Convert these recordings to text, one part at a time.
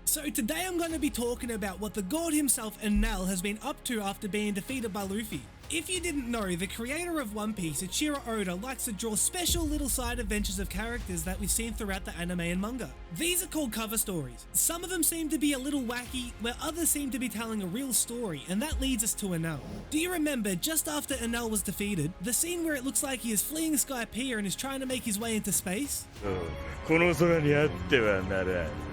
So today I'm going to be talking about what the god himself Enel has been up to after being defeated by Luffy. If you didn't know, the creator of One Piece, Eiichiro Oda, likes to draw special little side adventures of characters that we've seen throughout the anime and manga. These are called cover stories. Some of them seem to be a little wacky, where others seem to be telling a real story, and that leads us to Enel. Do you remember, just after Enel was defeated, the scene where it looks like he is fleeing Skypiea and is trying to make his way into space? この空にあってはならん。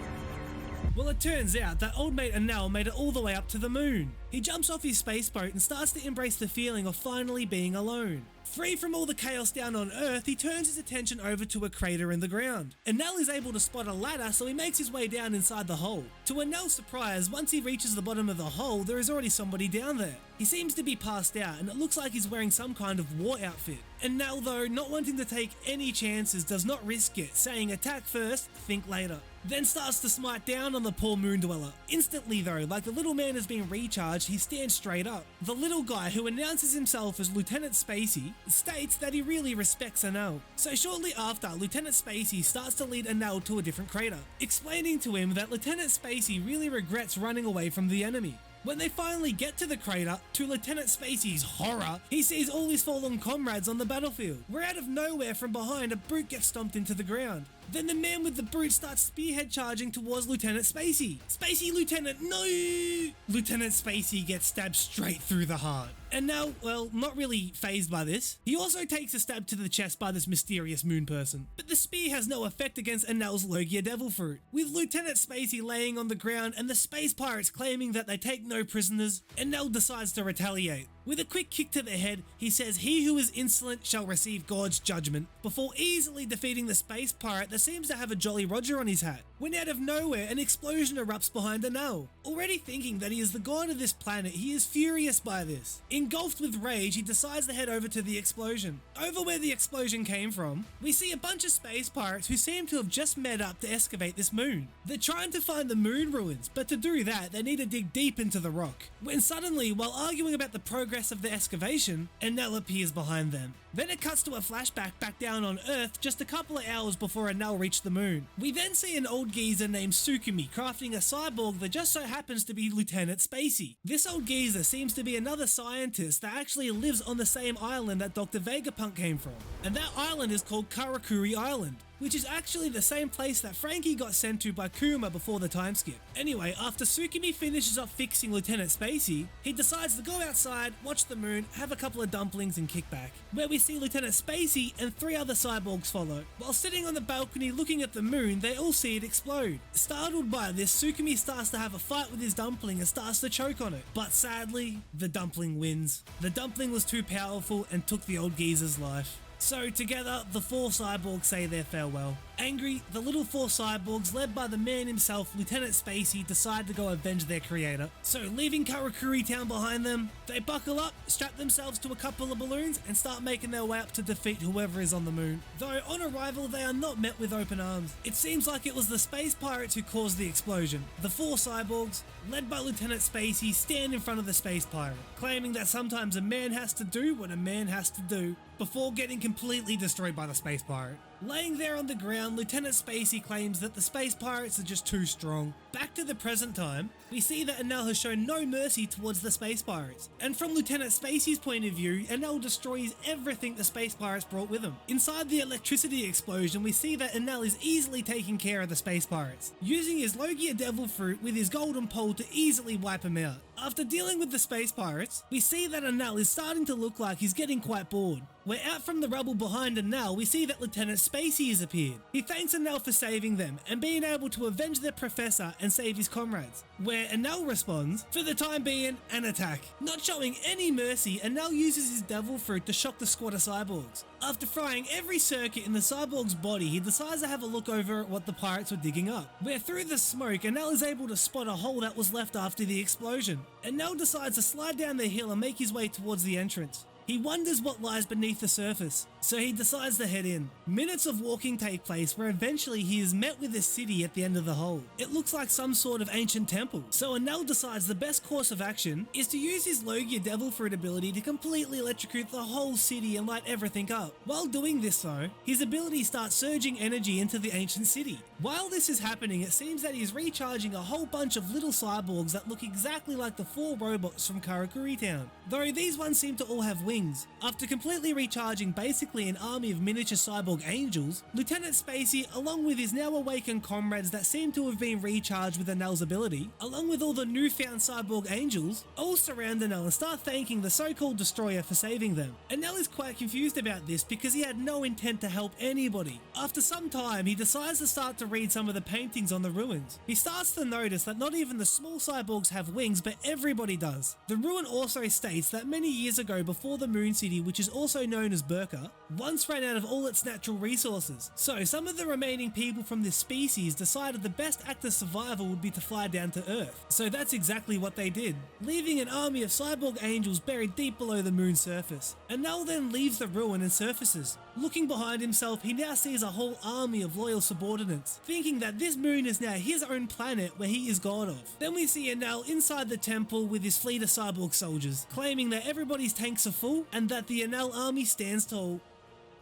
Well, it turns out that old mate Enel made it all the way up to the moon. He jumps off his space boat and starts to embrace the feeling of finally being alone. Free from all the chaos down on Earth, he turns his attention over to a crater in the ground. Enel is able to spot a ladder, so he makes his way down inside the hole. To Enel's surprise, once he reaches the bottom of the hole, there is already somebody down there. He seems to be passed out, and it looks like he's wearing some kind of war outfit. Enel, though, not wanting to take any chances, does not risk it, saying attack first, think later. Then starts to smite down on the poor moon dweller. Instantly though, like the little man has been recharged, he stands straight up. The little guy, who announces himself as Lieutenant Spacey, states that he really respects Enel. So shortly after, Lieutenant Spacey starts to lead Enel to a different crater, explaining to him that Lieutenant Spacey really regrets running away from the enemy. When they finally get to the crater, to Lieutenant Spacey's horror, he sees all his fallen comrades on the battlefield, where out of nowhere from behind a brute gets stomped into the ground. Then the man with the brute starts spearhead charging towards Lieutenant Spacey. Spacey, Lieutenant, no! Lieutenant Spacey gets stabbed straight through the heart. And now, well, not really fazed by this, he also takes a stab to the chest by this mysterious moon person. But the spear has no effect against Enel's Logia Devil Fruit. With Lieutenant Spacey laying on the ground and the space pirates claiming that they take no prisoners, Enel decides to retaliate. With a quick kick to the head, he says he who is insolent shall receive God's judgment, before easily defeating the space pirate that seems to have a Jolly Roger on his hat. When out of nowhere, an explosion erupts behind Enel. Already thinking that he is the god of this planet, he is furious by this. Engulfed with rage, he decides to head over to the explosion. Over where the explosion came from, we see a bunch of space pirates who seem to have just met up to excavate this moon. They're trying to find the moon ruins, but to do that, they need to dig deep into the rock. When suddenly, while arguing about the progress of the excavation, Enel appears behind them. Then it cuts to a flashback back down on Earth just a couple of hours before Enel reached the moon. We then see an old geezer named Tsukumi crafting a cyborg that just so happens to be Lieutenant Spacey. This old geezer seems to be another scientist that actually lives on the same island that Dr. Vegapunk came from. And that island is called Karakuri Island, which is actually the same place that Frankie got sent to by Kuma before the time skip. Anyway, after Tsukumi finishes up fixing Lieutenant Spacey, he decides to go outside, watch the moon, have a couple of dumplings and kick back, where we see Lieutenant Spacey and 3 other cyborgs follow. While sitting on the balcony looking at the moon, they all see it explode. Startled by this, Tsukumi starts to have a fight with his dumpling and starts to choke on it. But sadly, the dumpling wins. The dumpling was too powerful and took the old geezer's life. So together, the 4 cyborgs say their farewell. Angry, the little 4 cyborgs, led by the man himself, Lieutenant Spacey, decide to go avenge their creator. So leaving Karakuri Town behind them, they buckle up, strap themselves to a couple of balloons, and start making their way up to defeat whoever is on the moon. Though on arrival, they are not met with open arms. It seems like it was the space pirates who caused the explosion. The 4 cyborgs, led by Lieutenant Spacey, stand in front of the space pirate, claiming that sometimes a man has to do what a man has to do, before getting completely destroyed by the space pirate. Laying there on the ground, Lieutenant Spacey claims that the space pirates are just too strong. Back to the present time, we see that Enel has shown no mercy towards the space pirates. And from Lieutenant Spacey's point of view, Enel destroys everything the space pirates brought with them. Inside the electricity explosion, we see that Enel is easily taking care of the space pirates, using his Logia Devil Fruit with his golden pole to easily wipe them out. After dealing with the space pirates, we see that Enel is starting to look like he's getting quite bored. Where out from the rubble behind Enel, we see that Lieutenant Spacey has appeared. He thanks Enel for saving them and being able to avenge their professor and save his comrades. Where Enel responds, for the time being, an attack. Not showing any mercy, Enel uses his devil fruit to shock the squad of cyborgs. After frying every circuit in the cyborg's body, he decides to have a look over at what the pirates were digging up. Where through the smoke, Enel is able to spot a hole that was left after the explosion. Enel decides to slide down the hill and make his way towards the entrance. He wonders what lies beneath the surface, so he decides to head in. Minutes of walking take place where eventually he is met with a city at the end of the hole. It looks like some sort of ancient temple, so Enel decides the best course of action is to use his Logia Devil Fruit ability to completely electrocute the whole city and light everything up. While doing this though, his ability starts surging energy into the ancient city. While this is happening, it seems that he's recharging a whole bunch of little cyborgs that look exactly like the 4 robots from Karakuri Town, though these ones seem to all have wings. After completely recharging basically an army of miniature cyborg angels, Lieutenant Spacey, along with his now awakened comrades that seem to have been recharged with Enel's ability, along with all the newfound cyborg angels, all surround Enel and start thanking the so-called destroyer for saving them. Enel is quite confused about this because he had no intent to help anybody. After some time, he decides to start to read some of the paintings on the ruins. He starts to notice that not even the small cyborgs have wings, but everybody does. The ruin also states that many years ago, before the Moon City, which is also known as Burka, once ran out of all its natural resources. So some of the remaining people from this species decided the best act of survival would be to fly down to Earth. So that's exactly what they did, leaving an army of cyborg angels buried deep below the moon's surface. Enel then leaves the ruin and surfaces. Looking behind himself, he now sees a whole army of loyal subordinates, thinking that this moon is now his own planet where he is god of. Then we see Enel inside the temple with his fleet of cyborg soldiers, claiming that everybody's tanks are full and that the Enel army stands tall.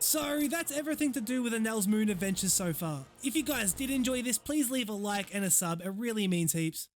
So that's everything to do with Enel's moon adventures so far. If you guys did enjoy this, please leave a like and a sub, it really means heaps.